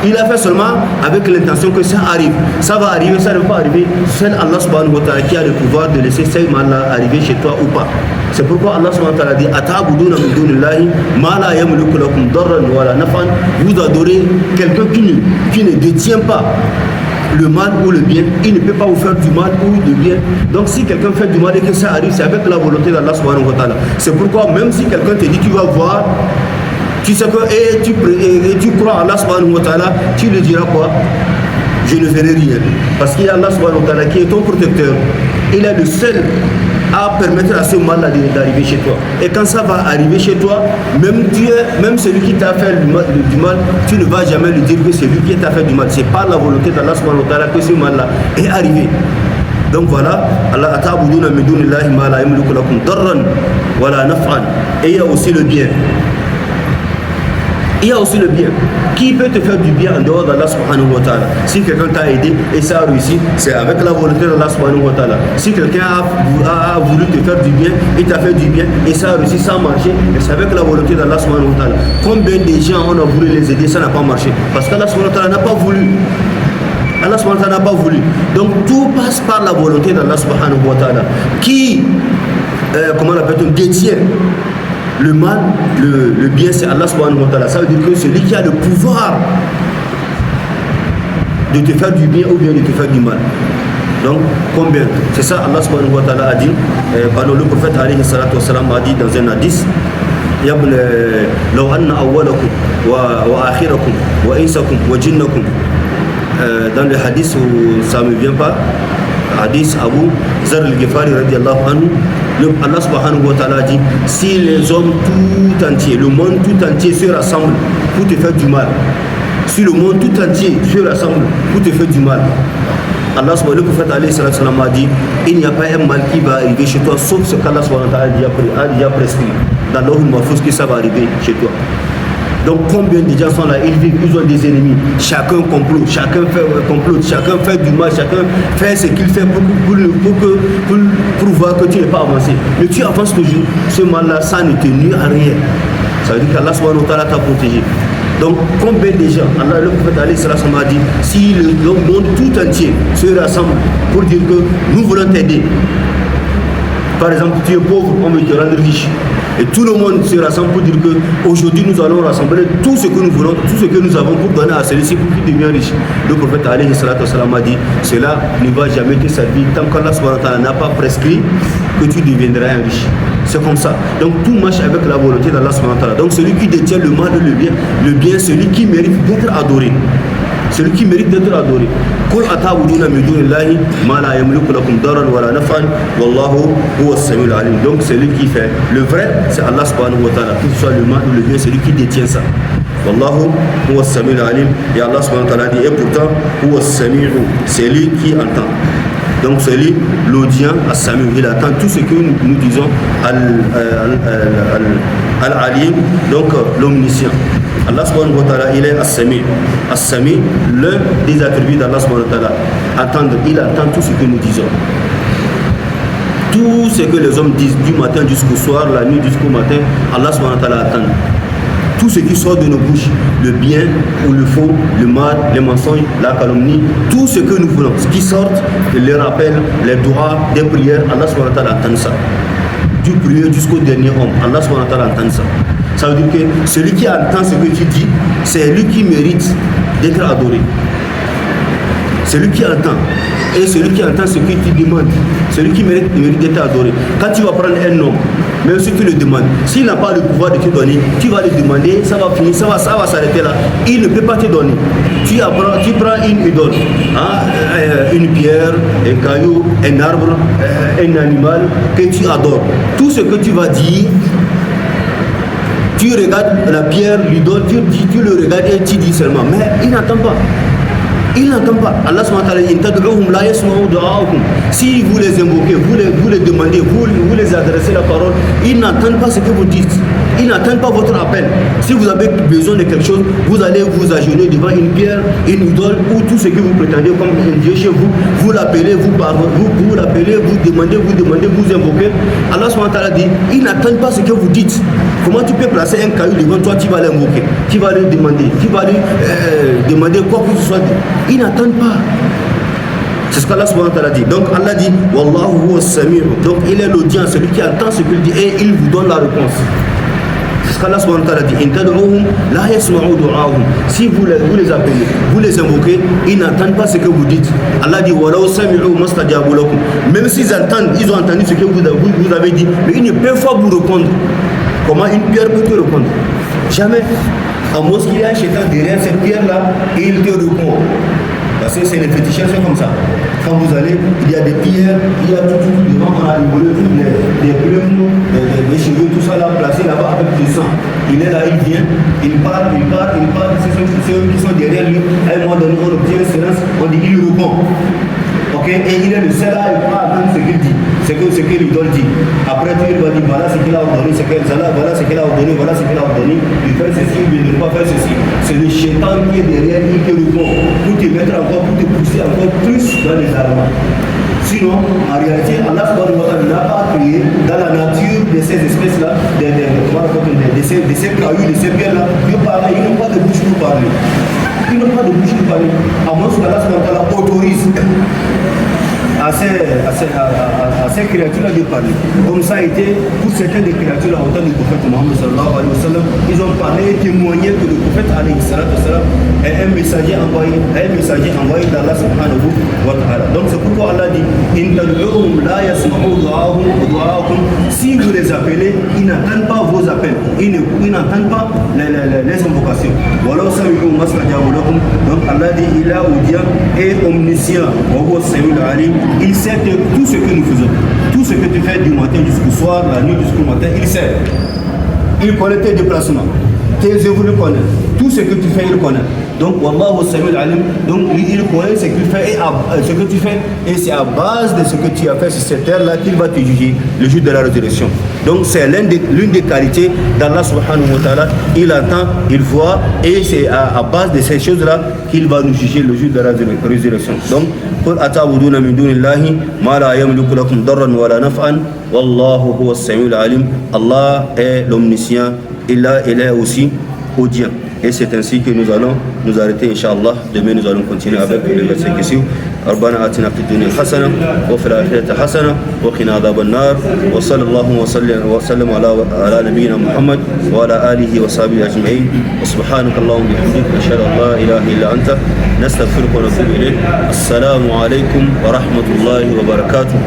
Il a fait seulement avec l'intention que ça arrive. Ça va arriver, ça ne va pas arriver. Seul Allah subhanahu wa ta'ala qui a le pouvoir de laisser ce mal-là arriver chez toi ou pas. C'est pourquoi Allah subhanahu wa ta'ala dit Ata'buduna min dunillahi ma la yamliku lakum darran wala naf'an. Vous adorez quelqu'un qui ne détient pas le mal ou le bien, il ne peut pas vous faire du mal ou du bien. Donc si quelqu'un fait du mal et que ça arrive, c'est avec la volonté d'Allah subhanahu wa ta'ala. C'est pourquoi même si quelqu'un te dit tu vas voir, tu sais que tu crois à Allah subhanahu wa ta'ala, tu lui diras quoi? Je ne verrai rien. Parce qu'il y a Allah subhanahu wa ta'ala qui est ton protecteur. Il est le seul à permettre à ce mal-là d'arriver chez toi. Et quand ça va arriver chez toi, même celui qui t'a fait du mal, tu ne vas jamais lui dire que c'est lui qui t'a fait du mal. C'est pas la volonté d'Allah subhanahu wa ta'ala que ce mal-là est arrivé. Donc voilà, Allah ata'buduna min dunillahi ma la yamliku lakum darran wala naf'an. Et il y a aussi le bien. Il y a aussi le bien. Qui peut te faire du bien en dehors d'Allah subhanahu wa ta'ala? Si quelqu'un t'a aidé et ça a réussi, c'est avec la volonté d'Allah subhanahu wa ta'ala. Si quelqu'un a voulu te faire du bien, il t'a fait du bien et ça a réussi, ça a marché, c'est avec la volonté d'Allah subhanahu wa ta'ala. Combien de gens on a voulu les aider, ça n'a pas marché? Parce qu'Allah subhanahu wa ta'ala n'a pas voulu. Allah subhanahu wa ta'ala n'a pas voulu. Donc tout passe par la volonté d'Allah subhanahu wa ta'ala. Qui, comment on appelle, détient le mal, le bien, c'est Allah subhanahu wa ta'ala. Ça veut dire que celui qui a le pouvoir de te faire du bien ou bien de te faire du mal. Donc, combien? C'est ça Allah subhanahu wa ta'ala a dit. Le prophète alayhi salatu wa salam a dit dans un hadith لو أن أولكم وآخركم وإنسكم وجنكم dans le hadith où ça ne me vient pas, hadith Abu Zar al-Ghifari radiallahu anhu, Allah subhanahu wa ta'ala dit, si les hommes tout entiers, le monde tout entier se rassemble pour te faire du mal, si le monde tout entier se rassemble pour te faire du mal, Allah subhanahu wa ta'ala, le prophète a dit, il n'y a pas un mal qui va arriver chez toi sauf ce qu'Allah subhanahu wa ta'ala a déjà prescrit dans l'ordre mahfouz que ça va arriver chez toi. Donc combien de gens sont là, ils vivent, ils ont des ennemis, chacun complote, chacun fait du mal, chacun fait ce qu'il fait pour voir que tu n'es pas avancé. Mais tu avances toujours, ce mal-là, ça ne te nuit à rien. Ça veut dire qu'Allah subhanahu wa ta'ala t'a protégé. Donc combien de gens, Allah, le prophète a dit, si le monde tout entier se rassemble pour dire que nous voulons t'aider. Par exemple, tu es pauvre, on veut te rendre riche. Et tout le monde se rassemble pour dire qu'aujourd'hui nous allons rassembler tout ce que nous voulons, tout ce que nous avons pour donner à celui-ci pour qu'il devienne riche. Le prophète a dit, cela ne va jamais te servir tant qu'Allah n'a pas prescrit que tu deviendras un riche. C'est comme ça. Donc tout marche avec la volonté d'Allah. Donc celui qui détient le mal et le bien, celui qui mérite d'être adoré. Celui qui mérite d'être adoré. Donc celui qui fait le vrai, c'est Allah subhanahu wa ta'ala. Que ce soit le mal ou le bien, celui qui détient ça. Wallahu huwa as-sami'ul alim. Et Allah subhanahu wa ta'ala dit, et pourtant, huwa as-sami'u, c'est lui qui entend. Donc c'est lui, l'audient, as-sami'u, il attend tout ce que nous disons, al-alim, donc l'omniscient. Allah subhanahu wa ta'ala, il est as-sami'. As-sami', l'un des attributs d'Allah subhanahu wa ta'ala. Attendre, il attend tout ce que nous disons. Tout ce que les hommes disent du matin jusqu'au soir, la nuit jusqu'au matin, Allah subhanahu wa ta'ala attend. Tout ce qui sort de nos bouches, le bien ou le faux, le mal, les mensonges, la calomnie, tout ce que nous voulons, ce qui sort, les rappels, les doigts, des prières, Allah subhanahu wa ta'ala attend ça. Du premier jusqu'au dernier homme, Allah subhanahu wa ta'ala attend ça. Ça veut dire que celui qui entend ce que tu dis, c'est lui qui mérite d'être adoré. Celui qui entend. Et celui qui entend ce que tu demandes, celui qui mérite d'être adoré. Quand tu vas prendre un homme, même si tu le demandes, s'il n'a pas le pouvoir de te donner, tu vas le demander, ça va finir, ça va s'arrêter là. Il ne peut pas te donner. Tu prends une idole, une pierre, un caillou, un arbre, un animal que tu adores. Tout ce que tu vas dire, tu regardes la pierre, l'idole, tu le regardes et tu dis seulement, mais il n'entend pas. Il n'entend pas. Allah subhanahu wa ta'ala, si vous les invoquez, vous les demandez, vous les adressez la parole, ils n'entendent pas ce que vous dites. Ils n'entendent pas votre appel. Si vous avez besoin de quelque chose, vous allez vous agenouiller devant une pierre, une idole ou tout ce que vous prétendez comme un Dieu chez vous. Vous l'appelez, vous l'appelez, vous demandez, vous invoquez. Allah subhanahu wa ta'ala dit, ils n'entendent pas ce que vous dites. Comment tu peux placer un caillou devant toi, tu vas l'invoquer, tu vas lui demander, tu vas lui demander quoi que ce soit. Ils n'attendent pas. C'est ce qu'Allah subhanahu wa ta'ala dit. Donc Allah dit, Wallahu huwa as-sami'u. Donc il est l'audient, celui qui entend ce qu'il dit et il vous donne la réponse. C'est ce qu'Allah subhanahu wa ta'ala dit. In tad'uhum la yasma'u du'ahum. Si vous les appelez, vous les invoquez, ils n'entendent pas ce que vous dites. Allah dit, Walau sami'u mastajabu lakum. Même s'ils entendent, ils ont entendu ce que vous avez dit, mais ils ne peuvent pas vous répondre. Comment une pierre peut te répondre? Jamais. À moins qu'il y a un chétan derrière cette pierre-là et il te répond. Parce que c'est les féticheurs, c'est comme ça. Quand vous allez, il y a des pierres, il y a tout devant, on a rigolé, des plumes, des cheveux, tout ça là, placé là-bas avec du sang. Il est là, il vient, il parle, c'est ceux qui sont derrière lui. À un moment donné, on obtient un silence, on dit il répond. Ok, et il est le seul à attendre ce qu'il dit, ce que l'idole dit. Après, tu vas dire voilà ce qu'il a ordonné, voilà ce qu'il a ordonné, voilà ce qu'il a ordonné. Il fait ceci, il ne pas faire ceci. C'est le chétan qui est derrière, il te répond pour te mettre encore, pour te pousser encore plus dans les armes. Sinon, en réalité, Allah subhanahu wa ta'ala n'a pas créé dans la nature de ces espèces-là, de ces cailloux, de ces pierres-là, ils n'ont pas de bouche pour parler. Ils n'ont pas de bouche pour parler. À moins que Allah subhanahu wa ta'ala autorise à ces créatures-là de parler. Comme ça a été pour certaines des créatures-là au temps du prophète Mohammed sallallahu alayhi wa sallam. Ils ont parlé et témoigné que le prophèt alayhi sallam est un messager envoyé d'Allah subhanahu wa ta'ala. Donc c'est pourquoi Allah dit In tad'uhum la yasma'u du'ahum. Si vous les appelez, ils n'entendent pas vos aux appels, ils n'entendent pas les invocations. Donc Allah dit, il est audient et omniscient. Il sait tout ce que nous faisons. Tout ce que tu fais du matin jusqu'au soir, la nuit jusqu'au matin, il sait. Il connaît tes déplacements, tes œuvres, il connaît. Tout ce que tu fais, il connaît. Donc, Wallahu Sami'ul Alim, donc il connaît ce qu'il fait et c'est à base de ce que tu as fait sur cette terre-là qu'il va te juger le jour de la résurrection. Donc, c'est l'une des qualités d'Allah subhanahu wa ta'ala. Il entend, il voit et c'est à base de ces choses-là qu'il va nous juger le jour de la résurrection. Donc, قل أتعبدون من دون الله ما لا يملك لكم ضرا ولا نفعا والله هو السميع العليم. Allah est l'omniscient, il est aussi audient. Et c'est ainsi que nous allons nous arrêter, Inch'Allah. Demain, nous allons continuer avec le verset qui suit. ربنا آتنا في الدنيا حسنة وفي الآخرة حسنة وقنا عذاب النار وصلى الله وسلم على نبينا محمد وعلى آله وصحبه أجمعين وسبحانك اللهم وبحمدك أشهد أن لا إله إلا أنت نستغفرك ونتوب إليك. السلام عليكم ورحمة الله وبركاته.